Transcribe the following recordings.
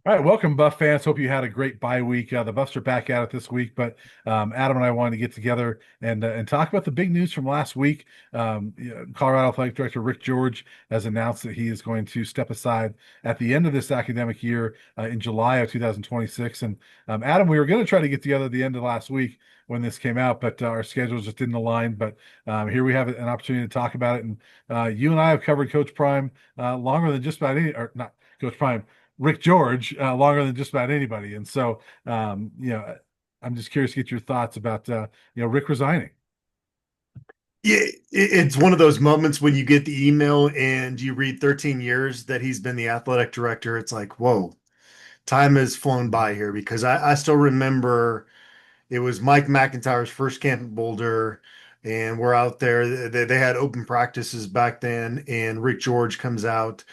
All right, welcome, Buff fans. Hope you had a great bye week. The Buffs are back at it this week, but Adam and I wanted to get together and talk about the big news from last week. Colorado Athletic Director Rick George has announced that he is going to step aside at the end of this academic year in July of 2026. And Adam, we were going to try to get together at the end of last week when this came out, but our schedules just didn't align. But here we have an opportunity to talk about it. And you and I have covered Coach Prime longer than just about any, or not Coach Prime. Rick George longer than just about anybody. And so, I'm just curious to get your thoughts about, Rick resigning. Yeah, it's one of those moments when you get the email and you read 13 years that he's been the athletic director. It's like, whoa, time has flown by here because I still remember it was Mike McIntyre's first camp in Boulder, and we're out there. They had open practices back then, and Rick George comes out,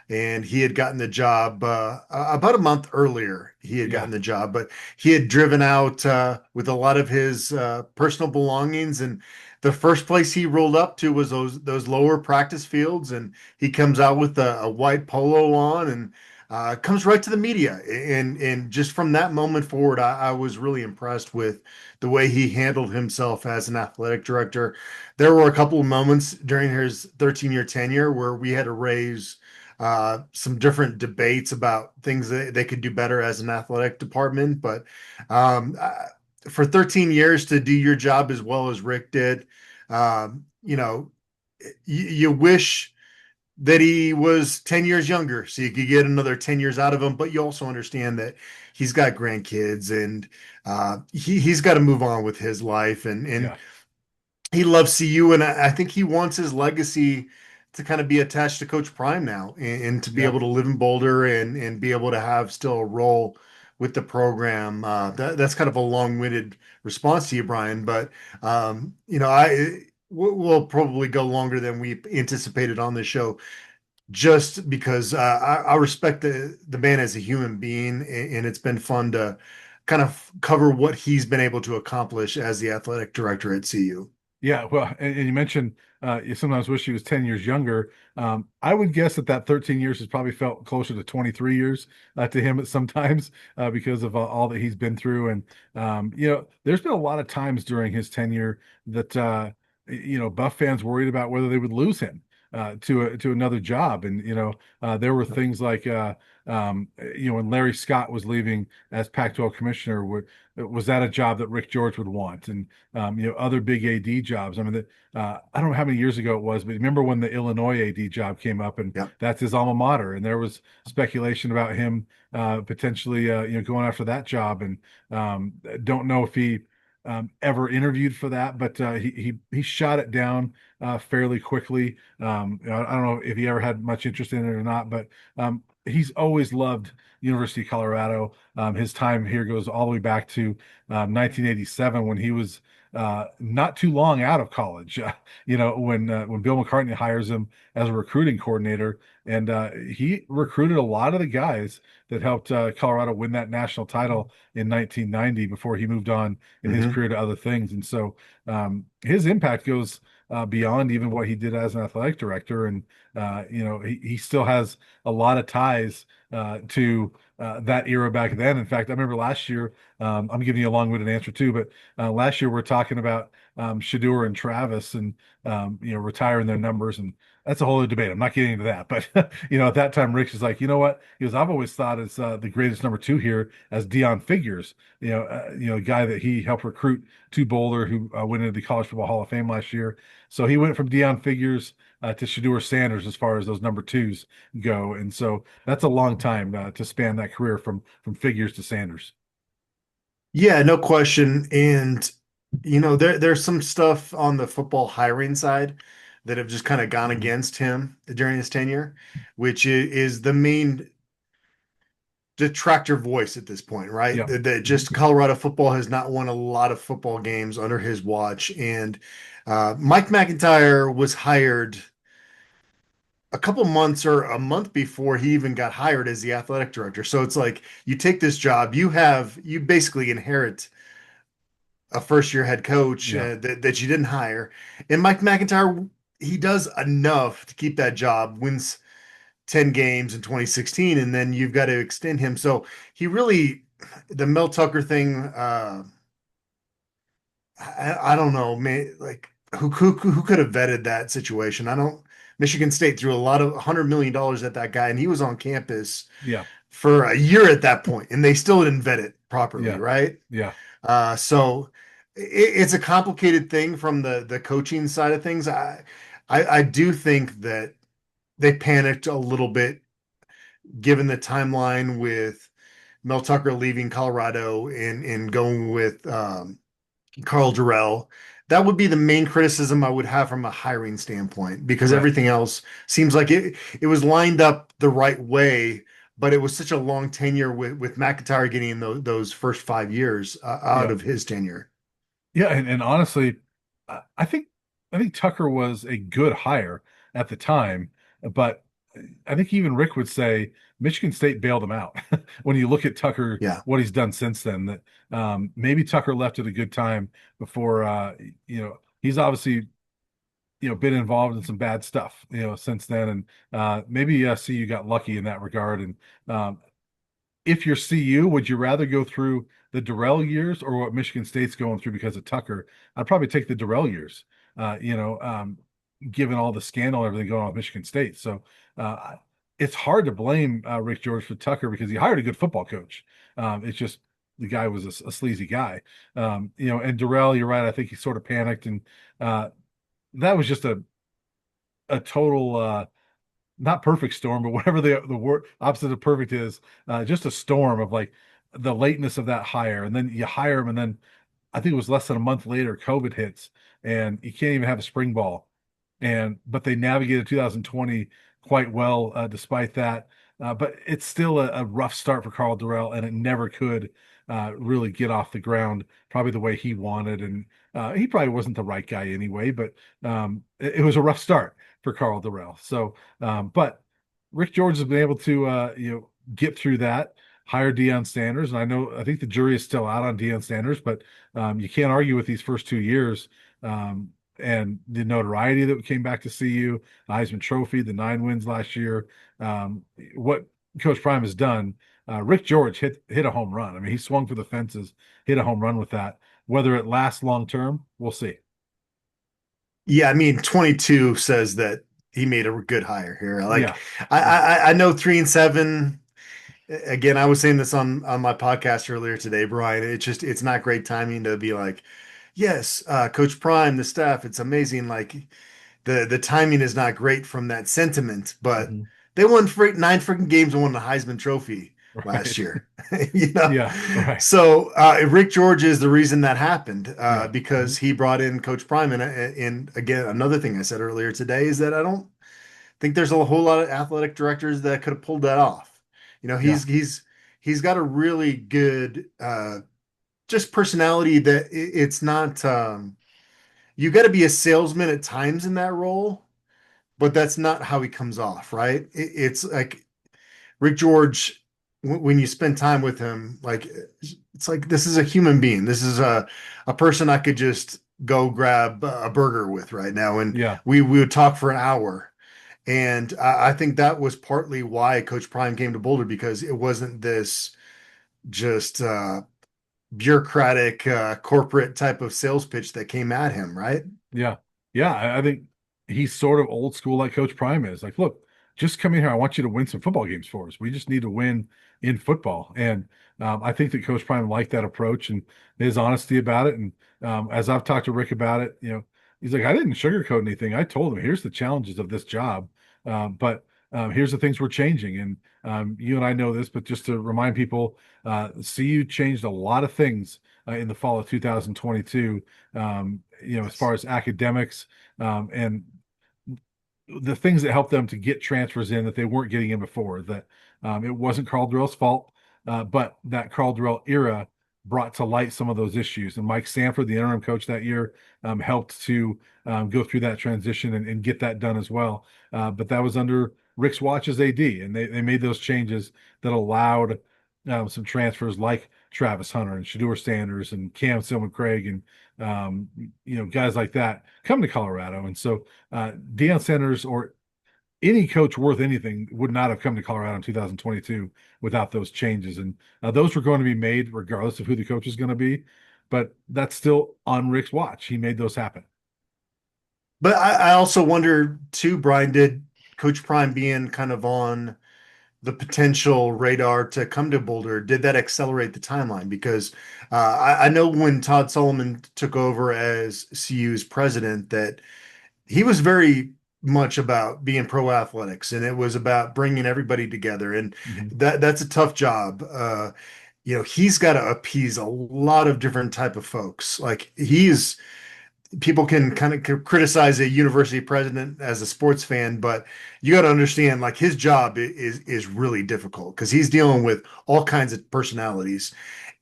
and he had gotten the job about a month earlier. He had Yeah. gotten the job, but he had driven out with a lot of his personal belongings, and the first place he rolled up to was those lower practice fields, and he comes out with a white polo on and comes right to the media. And just from that moment forward, I was really impressed with the way he handled himself as an athletic director. There were a couple of moments during his 13-year tenure where we had to raise some different debates about things that they could do better as an athletic department. But for 13 years to do your job as well as Rick did, you wish that he was 10 years younger so you could get another 10 years out of him, but you also understand that he's got grandkids and he's got to move on with his life, and Yeah. he loves CU, and I think he wants his legacy to kind of be attached to Coach Prime now, and to be Yeah. able to live in Boulder and be able to have still a role with the program. That's kind of a long-winded response to you, Brian, but we'll probably go longer than we anticipated on this show, just because I respect the man as a human being, and it's been fun to kind of cover what he's been able to accomplish as the athletic director at CU. Yeah. Well, and you mentioned you sometimes wish he was 10 years younger. I would guess that 13 years has probably felt closer to 23 years to him at sometimes because of all that he's been through. And, there's been a lot of times during his tenure that, Buff fans worried about whether they would lose him to another job. And, there were things like, when Larry Scott was leaving as Pac-12 commissioner, was that a job that Rick George would want? And, other big AD jobs. I mean, I don't know how many years ago it was, but remember when the Illinois AD job came up, and Yeah. that's his alma mater, and there was speculation about him potentially, going after that job, and don't know if he ever interviewed for that, but he shot it down fairly quickly. I don't know if he ever had much interest in it or not, but he's always loved University of Colorado. His time here goes all the way back to 1987 when he was not too long out of college. When Bill McCartney hires him as a recruiting coordinator, and he recruited a lot of the guys that helped Colorado win that national title in 1990 before he moved on in his Hmm. career to other things. And so his impact goes beyond even what he did as an athletic director. And he still has a lot of ties to that era back then. In fact, I remember last year, I'm giving you a long-winded answer too, but last year we're talking about Shador and Travis and retiring their numbers, and that's a whole other debate. I'm not getting into that, but at that time, Rich is like, you know what? He goes, I've always thought as the greatest number two here as Dion Figures, a guy that he helped recruit to Boulder, who went into the College Football Hall of Fame last year. So he went from Dion Figures to Shador Sanders as far as those number twos go, and so that's a long time to span that career from Figures to Sanders. Yeah, no question. And there's some stuff on the football hiring side that have just kind of gone Mhm. against him during his tenure, which is the main detractor voice at this point, right? Yeah. That Mhm. just Colorado football has not won a lot of football games under his watch. And Mike McIntyre was hired a couple months or a month before he even got hired as the athletic director. So it's like you take this job, you basically inherit a first year head coach Yeah. that you didn't hire. And Mike McIntyre, he does enough to keep that job, wins 10 games in 2016, and then you've got to extend him. So he really, the Mel Tucker thing, I don't know, man, like who could have vetted that situation? I don't. Michigan State threw a lot of $100 million at that guy, and he was on campus Yeah, for a year at that point, and they still didn't vet it properly, yeah, right? yeah, So it's a complicated thing from the coaching side of things. I do think that they panicked a little bit given the timeline with Mel Tucker leaving Colorado and going with Carl Durrell. That would be the main criticism I would have from a hiring standpoint, because right. everything else seems like it was lined up the right way, but it was such a long tenure with McIntyre getting those first 5 years out Yeah, of his tenure. yeah, and honestly, I think Tucker was a good hire at the time, but I think even Rick would say Michigan State bailed him out. When you look at Tucker, Yeah. what he's done since then, that maybe Tucker left at a good time before he's obviously been involved in some bad stuff since then, and maybe CU got lucky in that regard. And if you're CU, would you rather go through the Durrell years or what Michigan State's going through because of Tucker? I'd probably take the Durrell years, uh, you know, um, given all the scandal and everything going on with Michigan State. So it's hard to blame Rick George for Tucker because he hired a good football coach. It's just the guy was a sleazy guy. And Durrell, you're right. I think he sort of panicked, and that was just a total not perfect storm, but whatever the word opposite of perfect is, just a storm of like the lateness of that hire, and then you hire him, and then I think it was less than a month later, COVID hits, and you can't even have a spring ball, and but they navigated 2020 quite well despite that. But it's still a rough start for Carl Durrell, and it never could really get off the ground probably the way he wanted, and he probably wasn't the right guy anyway. But it was a rough start for Carl Durrell. So, but Rick George has been able to get through that. Hire Deion Sanders, and I think the jury is still out on Deion Sanders, but you can't argue with these first 2 years. And the notoriety that came back to CU, the Heisman Trophy, the 9 wins last year. What Coach Prime has done, Rick George hit a home run. I mean, he swung for the fences, hit a home run with that. Whether it lasts long term, we'll see. Yeah, I mean, 22 says that he made a good hire here. Like, Yeah, I yeah, I, I know 3-7. Again, I was saying this on my podcast earlier today, Brian. It's not great timing to be like, yes, Coach Prime, the staff, it's amazing. Like the timing is not great from that sentiment, but mhm. they won 9 freaking games and won the Heisman Trophy last Right, year. You know, yeah, right, so Rick George is the reason that happened yeah, because he brought in Coach Prime, and again, another thing I said earlier today is that I don't think there's a whole lot of athletic directors that could have pulled that off. You know, yeah, he's got a really good just personality that it's not you got to be a salesman at times in that role, but that's not how he comes off, right? It's like Rick George, when you spend time with him, like it's like this is a human being. This is a person I could just go grab a burger with right now, and yeah, we would talk for an hour. And I think that was partly why Coach Prime came to Boulder, because it wasn't this just bureaucratic corporate type of sales pitch that came at him, right? yeah, yeah. I think he's sort of old school like Coach Prime is. Like, look, just come in here. I want you to win some football games for us. We just need to win in football. And I think that Coach Prime liked that approach and his honesty about it. And as I've talked to Rick about it, he's like, I didn't sugarcoat anything. I told him, here's the challenges of this job, but here's the things we're changing. And you and I know this, but just to remind people, CU changed a lot of things in the fall of 2022. As Yes. far as academics and the things that helped them to get transfers in that they weren't getting in before. That it wasn't Carl Durrell's fault, but that Carl Durrell era brought to light some of those issues. And Mike Sanford, the interim coach that year, helped to go through that transition and get that done as well. But that was under Rick's watch as AD, and they made those changes that allowed some transfers like Travis Hunter and Shador Sanders and Cam Silman Craig and guys like that come to Colorado. And so Deion Sanders or any coach worth anything would not have come to Colorado in 2022 without those changes. And those were going to be made regardless of who the coach is going to be. But that's still on Rick's watch. He made those happen. But I also wonder too, Brian, did Coach Prime being kind of on the potential radar to come to Boulder, did that accelerate the timeline? Because I know when Todd Solomon took over as CU's president, that he was very much about being pro athletics, and it was about bringing everybody together, and Mhm. that's a tough job. He's got to appease a lot of different type of folks. Like he's people can kind of criticize a university president as a sports fan, but you got to understand like his job is really difficult because he's dealing with all kinds of personalities.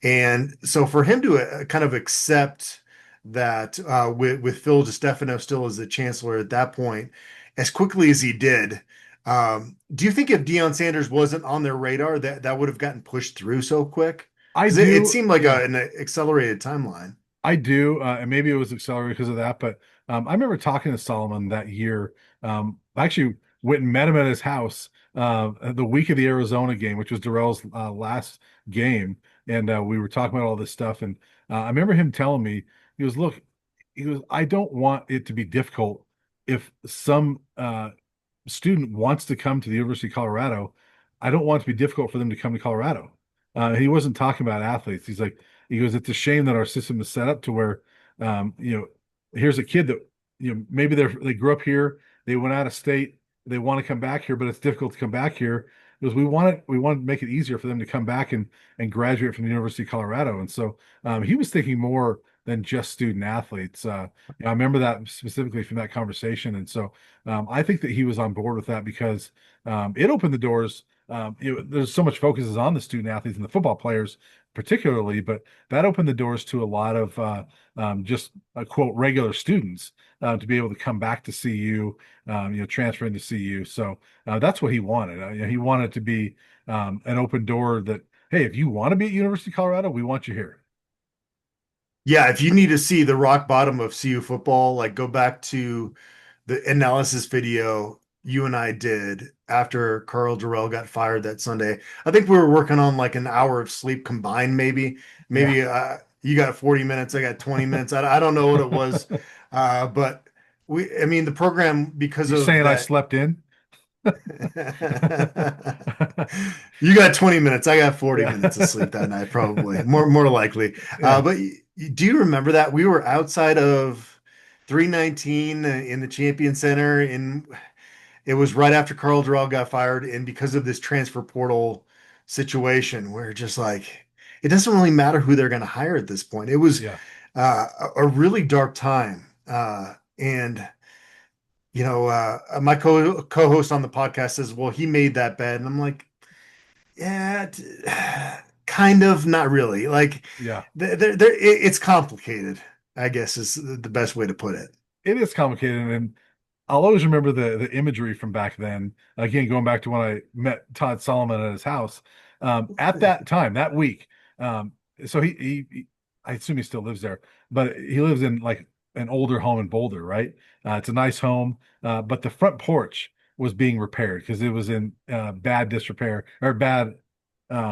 And so for him to kind of accept that with Phil DeStefano still as the chancellor at that point, as quickly as he did, do you think if Deion Sanders wasn't on their radar, that would have gotten pushed through so quick? I Because it do, seemed like yeah. an accelerated timeline. I do, and maybe it was accelerated because of that. But I remember talking to Solomon that year. I actually went and met him at his house the week of the Arizona game, which was Darrell's last game, and we were talking about all this stuff. And I remember him telling me, he goes, "Look, he goes, I don't want it to be difficult if some student wants to come to the University of Colorado. I don't want it to be difficult for them to come to Colorado." He wasn't talking about athletes. He's like, he goes, it's a shame that our system is set up to where, you know, here's a kid that, maybe they grew up here, they went out of state, they want to come back here, but it's difficult to come back here because we want to make it easier for them to come back and graduate from the University of Colorado. And so he was thinking more than just student athletes. I remember that specifically from that conversation. And so I think that he was on board with that because it opened the doors. There's so much focus is on the student athletes and the football players particularly, but that opened the doors to a lot of just quote regular students to be able to come back to CU, transferring to CU. So that's what he wanted. He wanted to be an open door that, hey, if you want to be at University of Colorado, we want you here. Yeah, if you need to see the rock bottom of CU football, like go back to the analysis video you and I did after Carl Durrell got fired that Sunday. I think we were working on like an hour of sleep combined, maybe. Yeah. Maybe you got 40 minutes, I got 20 minutes. I don't know what it was. But I mean, the program, because You of saying I that, slept in? you got 20 minutes. I got 40 Yeah. minutes of sleep that night, probably more likely. Yeah. But do you remember that we were outside of 319 in the Champion Center, and it was right after Carl Durrell got fired, and because of this transfer portal situation, we're just like, it doesn't really matter who they're going to hire at this point. It was Yeah. a really dark time, and my co-host on the podcast says, "Well, he made that bet," and I'm like, "Yeah, kind of, not really. Like, Yeah. it's complicated, I guess is the best way to put it." It is complicated, and I'll always remember the imagery from back then. Again, going back to when I met Todd Solomon at his house. At that time, that week, so I assume he still lives there, but he lives in like an older home in Boulder, right? It's a nice home, but the front porch was being repaired because it was in bad disrepair or bad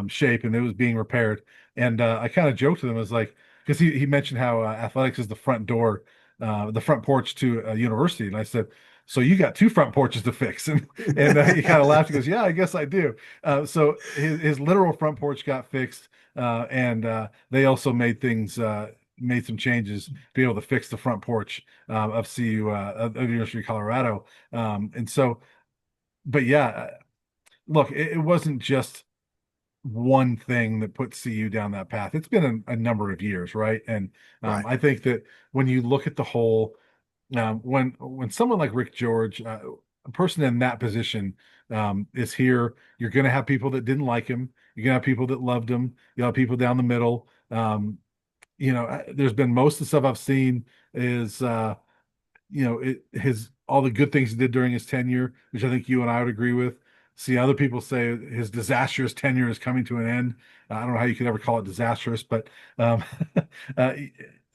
shape, and it was being repaired. And I kind of joked with him, I was like, because he mentioned how athletics is the front door, the front porch to a university, and I said, so you got two front porches to fix, and he kind of laughed. He goes, "Yeah, I guess I do." So his literal front porch got fixed, and they also made some changes to be able to fix the front porch of CU of the University of Colorado. And so, but yeah, look, it wasn't just one thing that put CU down that path. It's been a number of years, right? And Right. I think that when you look at the whole, when someone like Rick George, a person in that position, is here, you're going to have people that didn't like him. You're going to have people that loved him. You'll have people down the middle. There's been most of the stuff I've seen is his all the good things he did during his tenure, which I think you and I would agree with. See, other people say his disastrous tenure is coming to an end. I don't know how you could ever call it disastrous, but um, uh,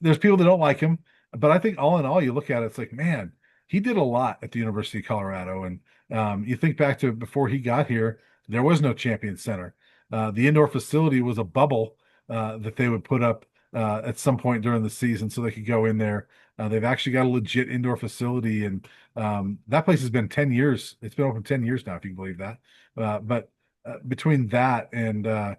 there's people that don't like him. But I think all in all, you look at it, it's like, man, he did a lot at the University of Colorado, and You think back to before he got here, there was no Champion Center. The indoor facility was a bubble that they would put up at some point during the season so they could go in there. They've actually got a legit indoor facility, and that place has been 10 years. It's been open 10 years now, if you can believe that. But between that and uh,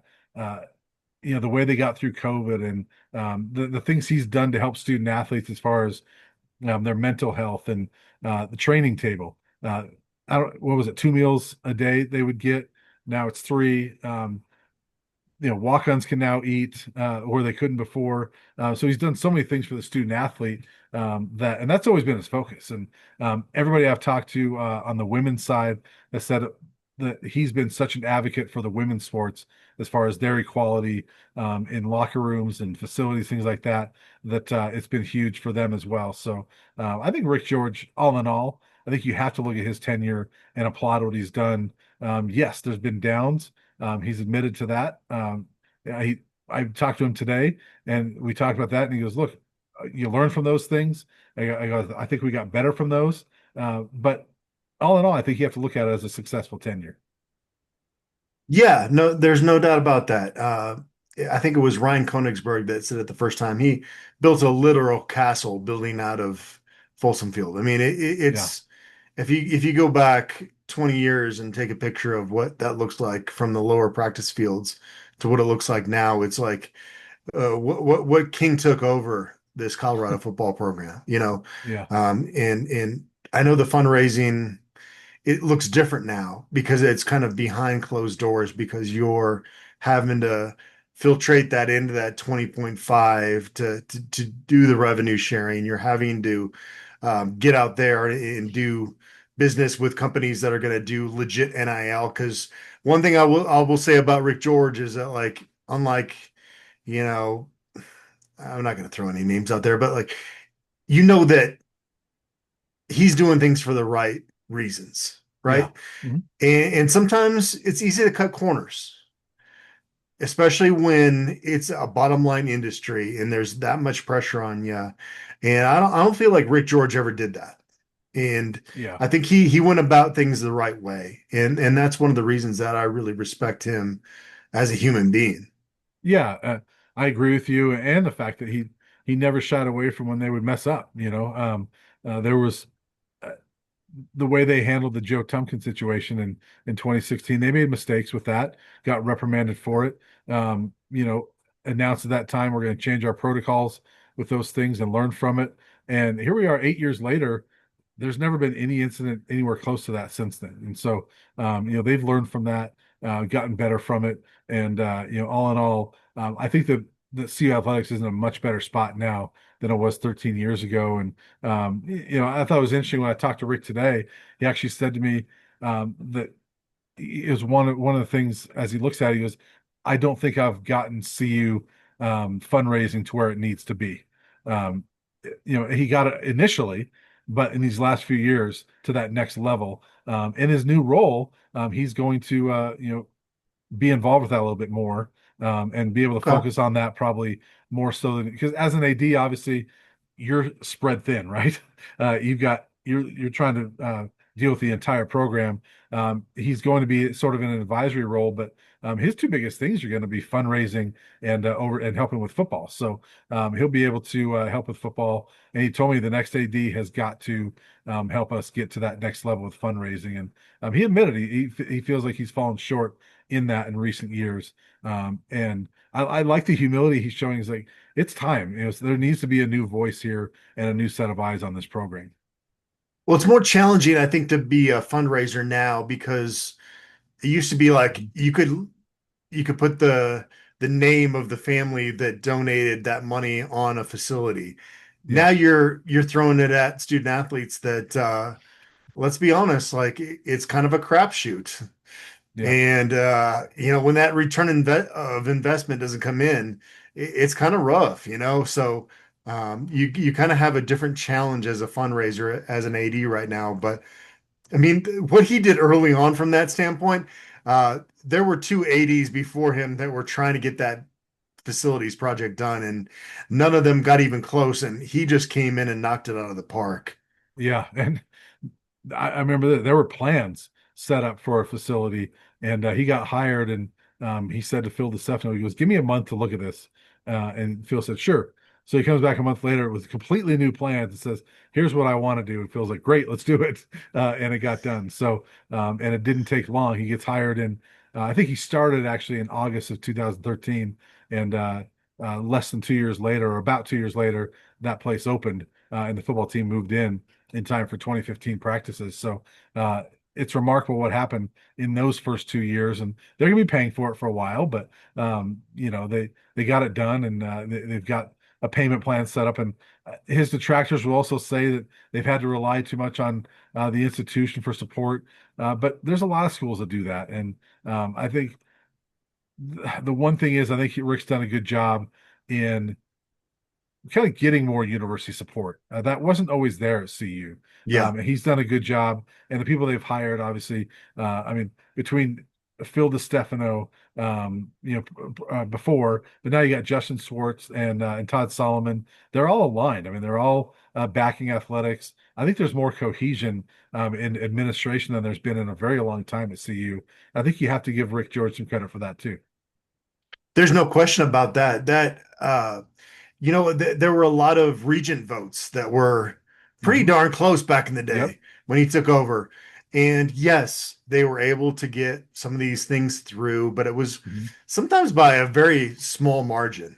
the way they got through COVID and the things he's done to help student athletes as far as their mental health and the training table. I don't, what was it, 2 meals a day they would get? Now it's three. Walk-ons can now eat where they couldn't before. So he's done so many things for the student athlete and that's always been his focus. And everybody I've talked to on the women's side has said that he's been such an advocate for the women's sports as far as their equality in locker rooms and facilities, things like that, that it's been huge for them as well. So I think Rick George, all in all, I think you have to look at his tenure and applaud what he's done. Yes, there's been downs. He's admitted to that. I talked to him today, and we talked about that, and he goes, "Look, you learn from those things." I think we got better from those. But all in all, I think you have to look at it as a successful tenure. Yeah, no, there's no doubt about that. I think it was Ryan Koenigsberg that said it the first time. He built a literal castle building out of Folsom Field. I mean, Yeah, it's if you go back 20 years and take a picture of what that looks like from the lower practice fields to what it looks like now, it's like what King took over this Colorado football program, yeah, and I know the fundraising it looks different now because it's kind of behind closed doors because you're having to filtrate that into that 20.5 to do the revenue sharing. You're having to get out there and do business with companies that are going to do legit NIL. Because one thing I will say about Rick George is that like unlike you know I'm not going to throw any names out there, but like that he's doing things for the right reasons, yeah. right? Mhm. And sometimes it's easy to cut corners, especially when it's a bottom line industry and there's that much pressure on you. And I don't feel like Rick George ever did that. And Yeah. I think he went about things the right way. And that's one of the reasons that I really respect him as a human being. Yeah, I agree with you, and the fact that he never shied away from when they would mess up. There was uh, the way they handled the Joe Tumpkin situation in 2016. They made mistakes with that, got reprimanded for it. Announced at that time we're going to change our protocols with those things and learn from it. And here we are, 8 years later. There's never been any incident anywhere close to that since then. And so, they've learned from that, gotten better from it, and all in all, I think that the CU Athletics is in a much better spot now than it was 13 years ago. And I thought it was interesting when I talked to Rick today. He actually said to me that is one of the things as he looks at it, he goes, I don't think I've gotten CU fundraising to where it needs to be. Um, he got it initially, but in these last few years to that next level. In his new role, he's going to be involved with that a little bit more and be able to Okay. focus on that probably more so than because as an AD, obviously you're spread thin, right? You're trying to deal with the entire program. He's going to be sort of in an advisory role, but his two biggest things are going to be fundraising and over and helping with football. So he'll be able to help with football. And he told me the next AD has got to help us get to that next level with fundraising. And he admitted he feels like he's fallen short in that in recent years. And I like the humility he's showing. He's like, it's time. So there needs to be a new voice here and a new set of eyes on this program. Well, it's more challenging, I think, to be a fundraiser now because it used to be like you could put the name of the family that donated that money on a facility. Yeah, Now you're throwing it at student athletes that let's be honest, like it's kind of a crapshoot. yeah, And when that of investment doesn't come in, it's kind of rough. So you kind of have a different challenge as a fundraiser as an AD right now. But I mean, what he did early on from that standpoint, there were two ADs before him that were trying to get that facilities project done, and none of them got even close. And he just came in and knocked it out of the park. yeah. And I remember that there were plans set up for a facility, and he got hired, and he said to Phil DeStefano, he goes, "Give me a month to look at this," and Phil said, "Sure." So he comes back a month later with completely new plans and says, "Here's what I want to do." And Phil's like, "Great, let's do it," and it got done. So, and it didn't take long. He gets hired in. I think he started actually in August of 2013, and less than 2 years later, or about 2 years later, that place opened, and the football team moved in time for 2015 practices. So it's remarkable what happened in those first 2 years, and they're going to be paying for it for a while. But they got it done, and they've got a payment plan set up. And his detractors will also say that they've had to rely too much on the institution for support. But there's a lot of schools that do that, and I think the one thing is I think Rick's done a good job in kind of getting more university support. That wasn't always there at CU. Yeah. And he's done a good job. And the people they've hired, obviously, I mean, between Phil DeStefano, before, but now you got Justin Swartz and Todd Solomon. They're all aligned. I mean, they're all backing athletics. I think there's more cohesion in administration than there's been in a very long time at CU. I think you have to give Rick George some credit for that too. There's no question about that. There were a lot of regent votes that were pretty Hmm. darn close back in the Yep. day when he took over. And yes, they were able to get some of these things through, but it was Hmm. sometimes by a very small margin.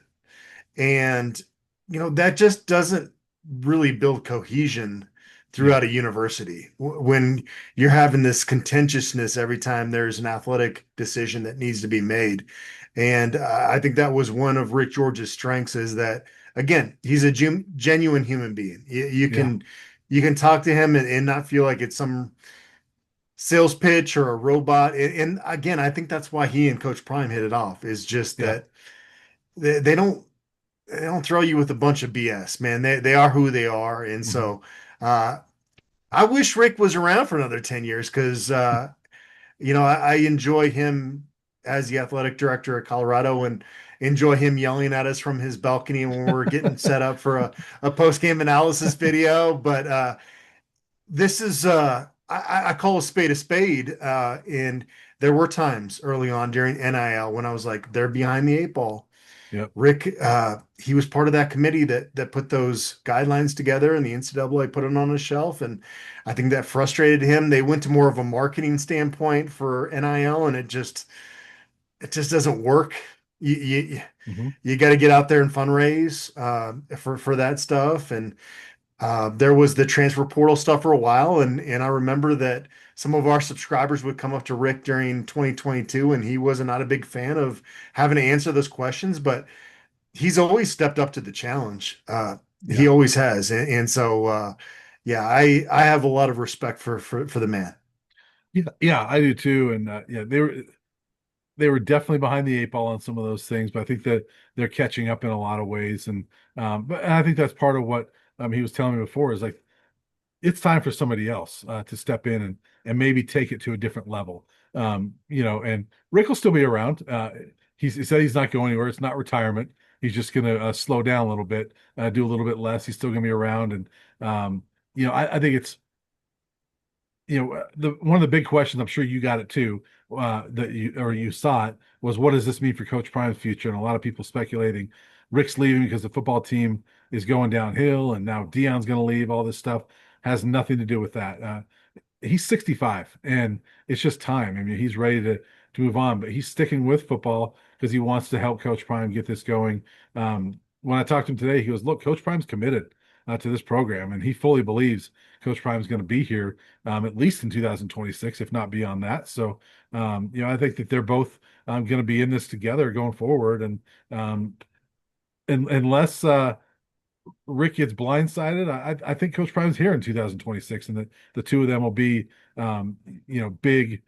And, that just doesn't really build cohesion Yeah. throughout a university when you're having this contentiousness every time there's an athletic decision that needs to be made. And I think that was one of Rick George's strengths is that, again, he's a genuine human being. Yeah. You can talk to him and not feel like it's some sales pitch or a robot. And again, I think that's why he and Coach Prime hit it off is just Yeah. that they don't throw you with a bunch of BS, man. They are who they are, and Hmm. so uh, I wish Rick was around for another 10 years because I enjoy him as the athletic director of Colorado and enjoy him yelling at us from his balcony when we're getting set up for a post game analysis video. But this is I call a spade, and there were times early on during NIL when I was like, they're behind the eight ball. Yep. Rick, he was part of that committee that put those guidelines together, and the NCAA put it on a shelf, and I think that frustrated him. They went to more of a marketing standpoint for NIL, and it just doesn't work. You you, Hmm. you got to get out there and fundraise for that stuff, and there was the transfer portal stuff for a while, and I remember that some of our subscribers would come up to Rick during 2022, and he was not a big fan of having to answer those questions, but he's always stepped up to the challenge. He Yeah. always has, and so yeah, I have a lot of respect for the man. Yeah. Yeah, I do too. And yeah, they were definitely behind the eight ball on some of those things, but I think that they're catching up in a lot of ways. And but I think that's part of what he was telling me before is like it's time for somebody else to step in and maybe take it to a different level. And Rick will still be around. He said he's not going anywhere. It's not retirement. He's just going to slow down a little bit, do a little bit less. He's still going to be around, and I think it's the one of the big questions. I'm sure you got it too. That you saw it was what does this mean for Coach Prime's future? And a lot of people speculating Rick's leaving because the football team is going downhill, and now Dion's going to leave. All this stuff has nothing to do with that. He's 65 and it's just time. I mean, he's ready to move on, but he's sticking with football because he wants to help Coach Prime get this going. When I talked to him today, he goes, "Look, Coach Prime's committed to this program, and he fully believes Coach Prime's going to be here at least in 2026, if not beyond that." So, I think that they're both going to be in this together going forward, and unless Rick gets blindsided, I think Coach Prime's here in 2026, and that the two of them will be, big,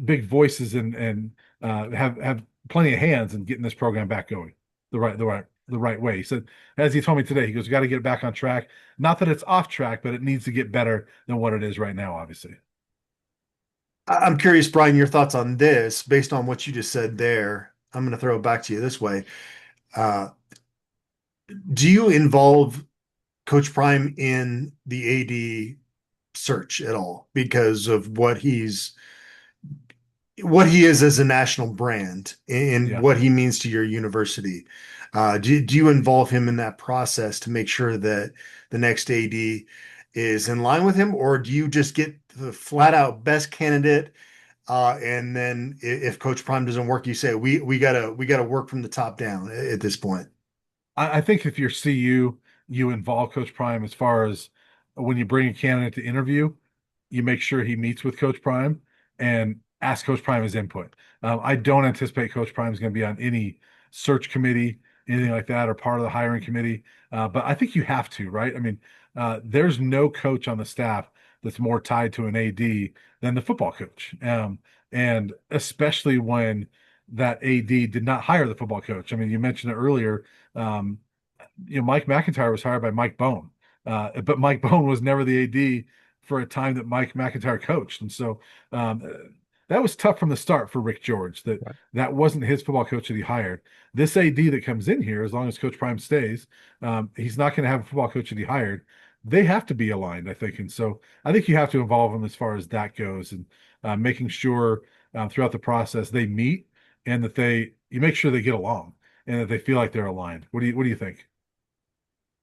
big voices and have plenty of hands in getting this program back going the right way. He said, as he told me today, he goes, "We got to get it back on track. Not that it's off track, but it needs to get better than what it is right now, obviously." I'm curious, Brian, your thoughts on this based on what you just said there. I'm going to throw it back to you this way. Uh, do you involve Coach Prime in the AD search at all because of what he is as a national brand and Yeah. what he means to your university. Do you involve him in that process to make sure that the next AD is in line with him, or do you just get the flat out best candidate? And then if Coach Prime doesn't work, you say we gotta work from the top down at this point. I think if you're CU, you involve Coach Prime as far as when you bring a candidate to interview, you make sure he meets with Coach Prime and ask Coach Prime his input. I don't anticipate Coach Prime is going to be on any search committee, anything like that, or part of the hiring committee. But I think you have to, right? I mean, there's no coach on the staff that's more tied to an AD than the football coach. And especially when that AD did not hire the football coach. I mean, you mentioned it earlier. Um, Mike McIntyre was hired by Mike Bone, but Mike Bone was never the AD for a time that Mike McIntyre coached, and so um, that was tough from the start for Rick George. That wasn't his football coach that he hired. This AD that comes in here, as long as Coach Prime stays, he's not going to have a football coach that he hired. They have to be aligned, I think, and so I think you have to involve them as far as that goes, and making sure throughout the process they meet and that you make sure they get along and that they feel like they're aligned. What do you think?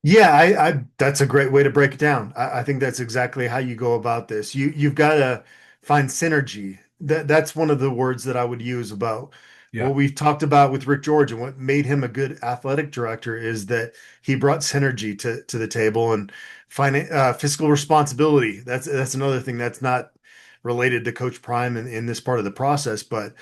Yeah, I that's a great way to break it down. I think that's exactly how you go about this. You've got to find synergy. That's one of the words that I would use about Yeah, what we've talked about with Rick George and what made him a good athletic director is that he brought synergy to the table and fiscal responsibility. That's another thing that's not related to Coach Prime in this part of the process, but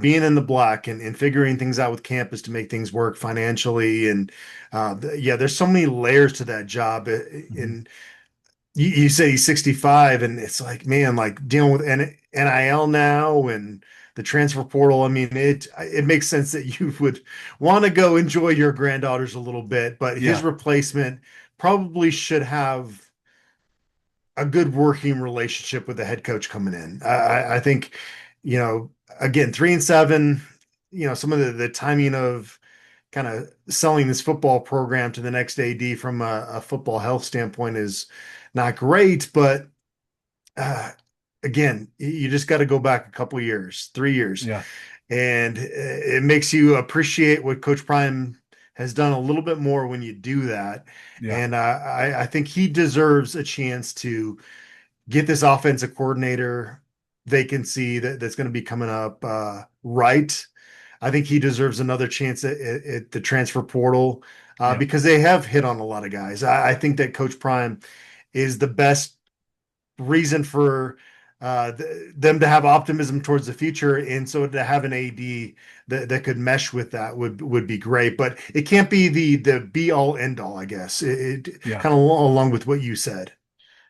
being in the black and figuring things out with campus to make things work financially and yeah, there's so many layers to that job. hmm, And you say he's 65, and it's like, man, like dealing with NIL now and the transfer portal. I mean, it makes sense that you would want to go enjoy your granddaughters a little bit, but his yeah, replacement probably should have a good working relationship with the head coach coming in. I think, again, 3-7, some of the timing of kind of selling this football program to the next AD from a football health standpoint is not great. But again, you just got to go back a couple of years, 3 years, yeah, and it makes you appreciate what Coach Prime has done a little bit more when you do that. yeah, And I think he deserves a chance to get this offensive coordinator vacancy that's going to be coming up right. I think he deserves another chance at the transfer portal yeah, because they have hit on a lot of guys. I think that Coach Prime is the best reason for them to have optimism towards the future, and so to have an AD that could mesh with that would be great. But it can't be the be all end all. I guess it yeah. kind of along with what you said.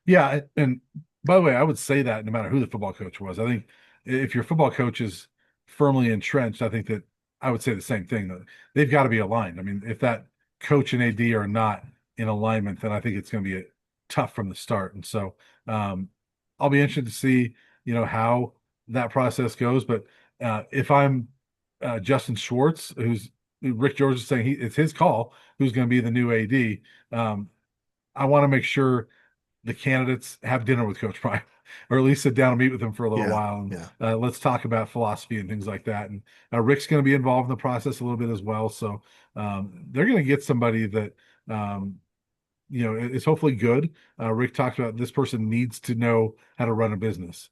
Yeah, and by the way, I would say that no matter who the football coach was, I think if your football coach is firmly entrenched, I think that I would say the same thing that they've got to be aligned. I mean, if that coach and AD are not in alignment, then I think it's going to be tough from the start. And so I'll be interested to see, how that process goes. But if I'm Justin Schwartz, who's Rick George is saying it's his call, who's going to be the new AD. I want to make sure the candidates have dinner with Coach Prime, or at least sit down and meet with him for a little Yeah, while, and yeah. let's talk about philosophy and things like that. And Rick's going to be involved in the process a little bit as well, so they're going to get somebody that um, is hopefully good. Rick talked about this person needs to know how to run a business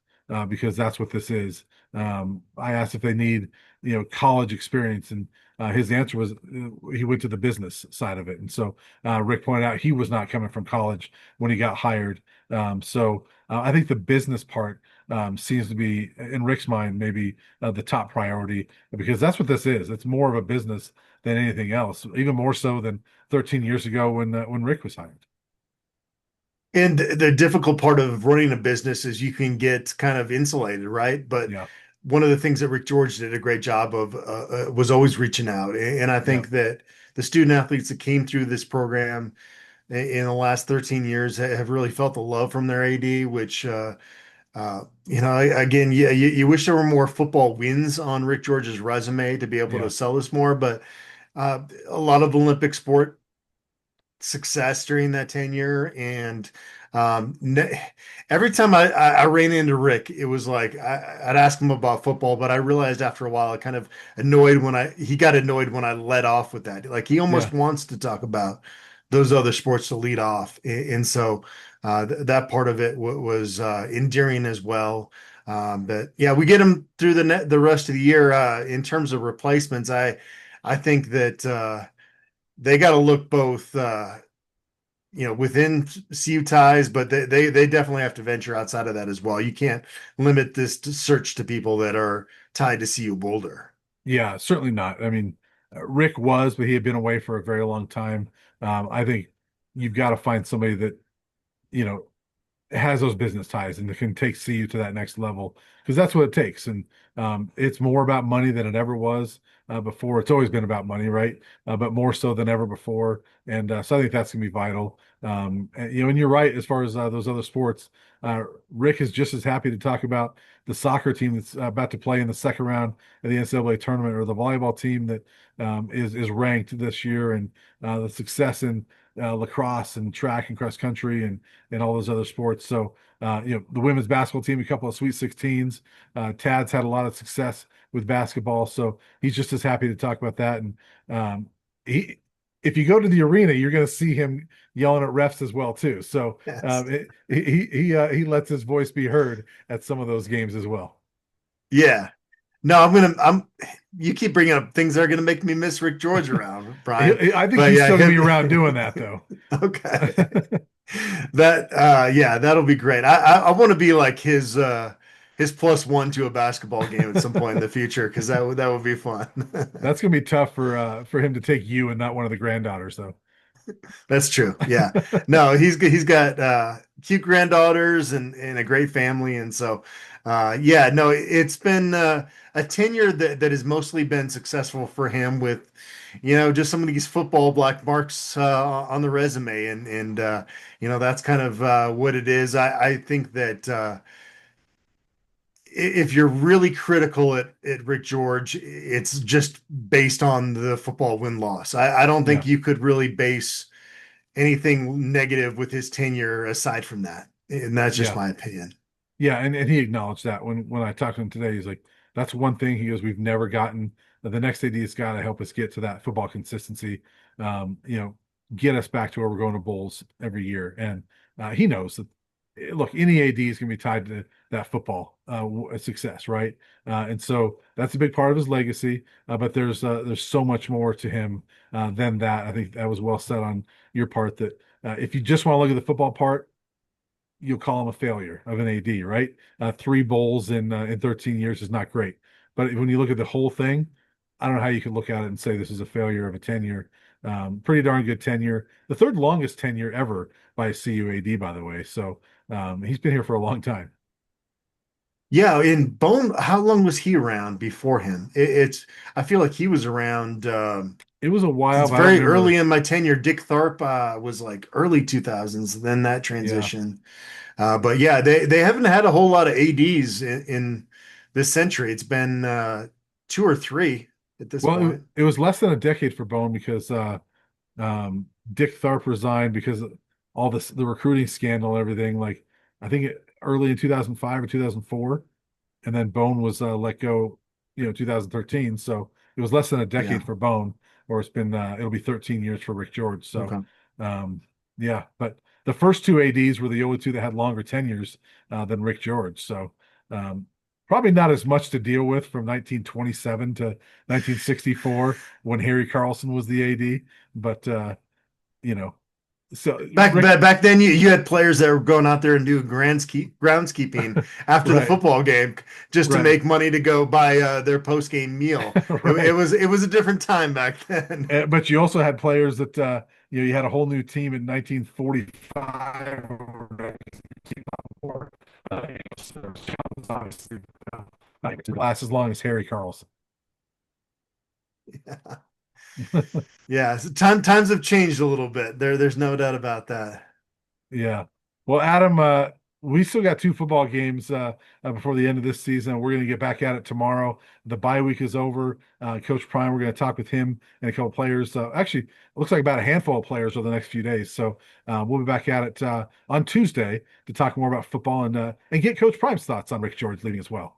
because that's what this is. I asked if they need, college experience, and his answer was he went to the business side of it. And so Rick pointed out he was not coming from college when he got hired. So I think the business part seems to be, in Rick's mind, maybe the top priority because that's what this is. It's more of a business than anything else, even more so than 13 years ago when Rick was hired. And the difficult part of running a business is you can get kind of insulated, right? But Yeah, one of the things that Rick George did a great job of was always reaching out. And I yeah, think that the student athletes that came through this program in the last 13 years have really felt the love from their AD, which, again, yeah, you wish there were more football wins on Rick George's resume to be able to yeah, sell this more, but a lot of Olympic sport success during that tenure. And Every time I ran into Rick, it was like I'd ask him about football, but I realized after a while I kind of annoyed when he got annoyed when I let off with that. Like he almost Yeah. wants to talk about those other sports to lead off, and so that part of it was endearing as well. But yeah, we get him through the rest of the year. In terms of replacements, I think that they got to look both. Within CU ties, but they definitely have to venture outside of that as well. You can't limit this search to people that are tied to CU Boulder. Yeah, certainly not. I mean, Rick was, but he had been away for a very long time. I think you've got to find somebody that, you know, has those business ties and that can take CU to that next level because that's what it takes. And it's more about money than it ever was before. It's always been about money, right? But more so than ever before. And so I think that's gonna be vital. And you're right as far as those other sports. Rick is just as happy to talk about the soccer team that's about to play in the second round of the NCAA tournament, or the volleyball team that is ranked this year, and the success in lacrosse and track and cross country and all those other sports. So, the women's basketball team, a couple of Sweet 16s. Tad's had a lot of success with basketball, so he's just as happy to talk about that. And um, he, if you go to the arena, you're going to see him yelling at refs as well too. So Yes. he lets his voice be heard at some of those games as well. Yeah. No, I'm you keep bringing up things that are gonna make me miss Rick George around, Brian. I think But he's yeah, still going to be around doing that though. okay. That yeah, that'll be great. I want to be like his plus one to a basketball game at some point in the future because that would be fun. That's going to be tough for him to take you and not one of the granddaughters though. That's true. Yeah. No, he's got cute granddaughters and a great family, and so yeah, no, it's been a tenure that has mostly been successful for him with, just some of these football black marks on the resume, and that's kind of what it is. I think that if you're really critical at Rick George, it's just based on the football win-loss. I don't think Yeah. you could really base anything negative with his tenure aside from that. And that's just Yeah. my opinion. Yeah, and he acknowledged that when I talked to him today. He's like, that's one thing. He goes, we've never gotten the next AD's got to help us get to that football consistency. You know, get us back to where we're going to bowls every year. And he knows that. Look, any AD is going to be tied to that football success, right? And so that's a big part of his legacy. But there's so much more to him than that. I think that was well said on your part. That if you just want to look at the football part, you'll call him a failure of an AD, right? Three bowls in 13 years is not great, but when you look at the whole thing, I don't know how you could look at it and say this is a failure of a tenure. Pretty darn good tenure, the third longest tenure ever by a CUAD, by the way. So he's been here for a long time. Yeah, in Bone, how long was he around before him? I feel like he was around It was a while, since but I don't very early remember. in my tenure. Dick Tharp was like early 2000s, then that Yeah. transition. But yeah, they haven't had a whole lot of ADs in this century. It's been two or three at this Well, point. it was less than a decade for Bone because Dick Tharp resigned because of all the recruiting scandal and everything. Like I think early in 2005 or 2004, and then Bone was let go, 2013. So it was less than a Yeah. decade for Bone, or it'll be 13 years for Rick George. So Okay. um, yeah, but the first two ADs were the only two that had longer tenures than Rick George. So um, probably not as much to deal with from 1927 to 1964 when Harry Carlson was the AD, but you know, so Back Rick, back back then, you had players that were going out there and doing groundskeeping after the right, football game just to right, make money to go buy their post game meal. It right. was a different time back then. But you also had players that you had a whole new team in 1945 or 1954. So Jones obviously not to last as long as Harry Carlson. Yeah, so times have changed a little bit. There's no doubt about that. Yeah. Well, Adam, we still got two football games before the end of this season. We're going to get back at it tomorrow. The bye week is over. Coach Prime, we're going to talk with him and a couple of players. Actually, it looks like about a handful of players over the next few days. So we'll be back at it on Tuesday to talk more about football and get Coach Prime's thoughts on Rick George leaving as well.